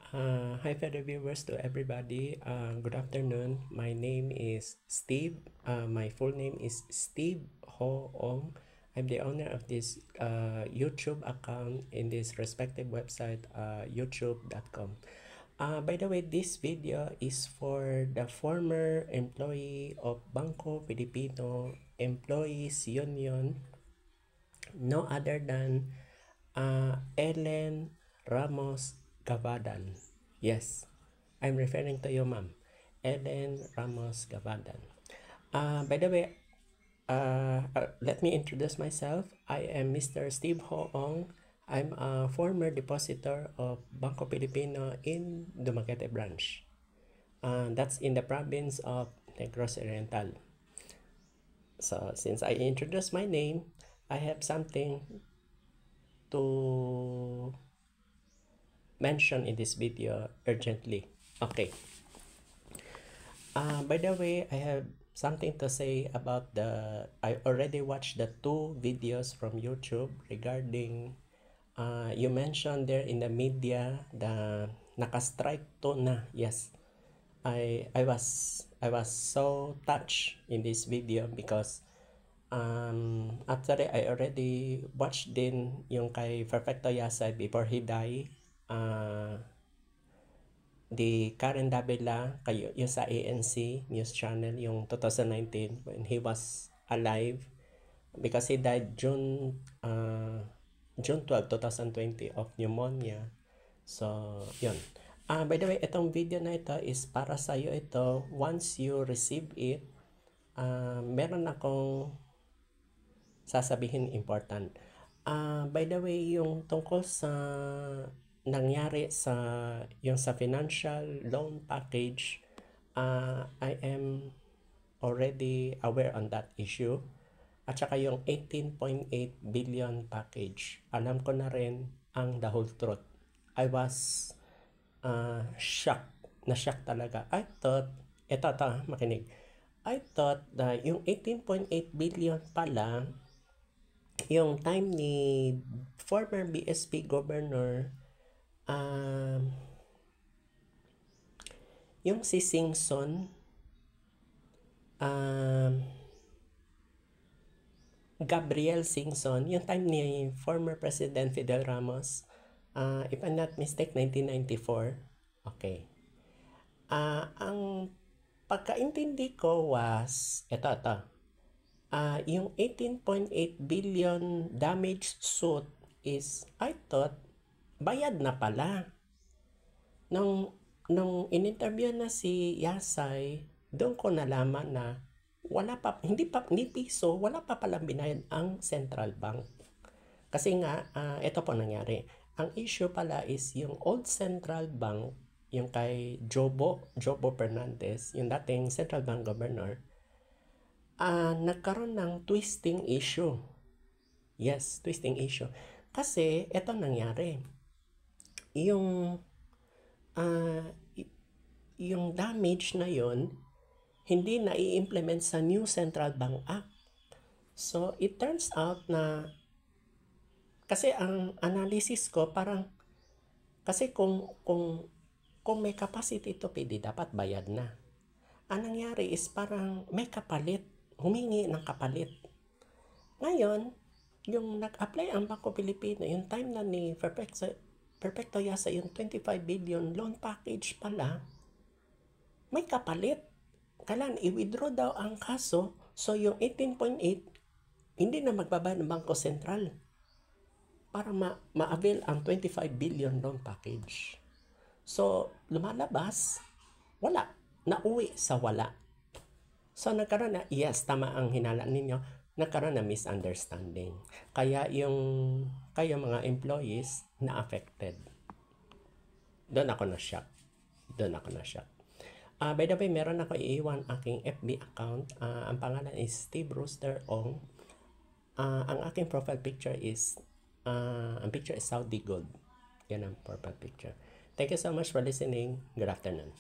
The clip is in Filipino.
Hi fellow viewers to everybody. Good afternoon. My name is Steve. My full name is Steve Ho Ong. I'm the owner of this YouTube account in this respective website, youtube.com. By the way, this video is for the former employee of Bangko Filipino Employees Union, no other than Ellen Ramos Gavadan. Yes, I'm referring to you, ma'am. Ellen Ramos Gavadan. By the way, let me introduce myself. I am Mr. Steve Ho Ong. I'm a former depositor of Bangko Pilipino in Dumaguete branch. That's in the province of Negros Oriental. So, since I introduced my name, I have something to mention in this video urgently. Okay. By the way, I have something to say about I already watched the 2 videos from YouTube regarding you mentioned there in the media the naka-strike to na. Yes. I was so touched in this video because actually I already watched din yung kay Perfecto Yasay before he died. The Karen Davila kayo yung sa ANC news channel yung 2019 when he was alive, because he died June 12, 2020 of pneumonia. So yun. By the way, itong video na ito is para sa iyo ito. Once you receive it, meron akong sasabihin important. By the way, yung tungkol sa nangyari sa financial loan package, I am already aware on that issue. At saka yung 18.8 billion package, alam ko na rin ang the whole truth. I was shocked. Na-shock talaga. I thought, makinig. I thought na yung 18.8 billion pala, yung time ni former BSP governor, yung si Singson, Gabriel Singson, yung time ni former President Fidel Ramos, if I'm not mistaken, 1994. Okay. Ang pagkaintindi ko was, yung 18.8 billion damage suit is, I thought, bayad na pala. Nung in-interview na si Yasay, doon ko nalaman na hindi piso, wala pa palang binayad ang Central Bank. Kasi nga, ito po nangyari. Ang issue pala is yung old Central Bank, yung kay Jobo Fernandez, yung dating Central Bank Governor, nagkaroon ng twisting issue. Yes, twisting issue. Kasi, ito nangyari. Yung damage na yon hindi na i-implement sa new Central Bank Act. So, it turns out na kasi ang analysis ko parang kasi kung may capacity to pay, dapat bayad na. Ang nangyari is parang may kapalit, humingi ng kapalit. Ngayon, yung nag-apply ang Bangko Pilipino, yung time na ni Perfecto Yasa, yung 25 billion loan package pala, may kapalit. Kailangan i-withdraw daw ang kaso, so yung 18.8 hindi na magbabayad ng Bangko Sentral para ma-avail ang 25 billion loan package. So, lumalabas, wala. Nauwi sa wala. So, nagkaroon na, yes, tama ang hinala ninyo, nagkaroon na misunderstanding. Kaya kayo mga employees na affected. Doon ako na-shock. By the way, meron ako iiwan aking FB account. Ang pangalan is Steve Rooster Ong. Ang aking profile picture is ang picture is Saudi Gold. Yan ang profile picture. Thank you so much for listening. Good afternoon.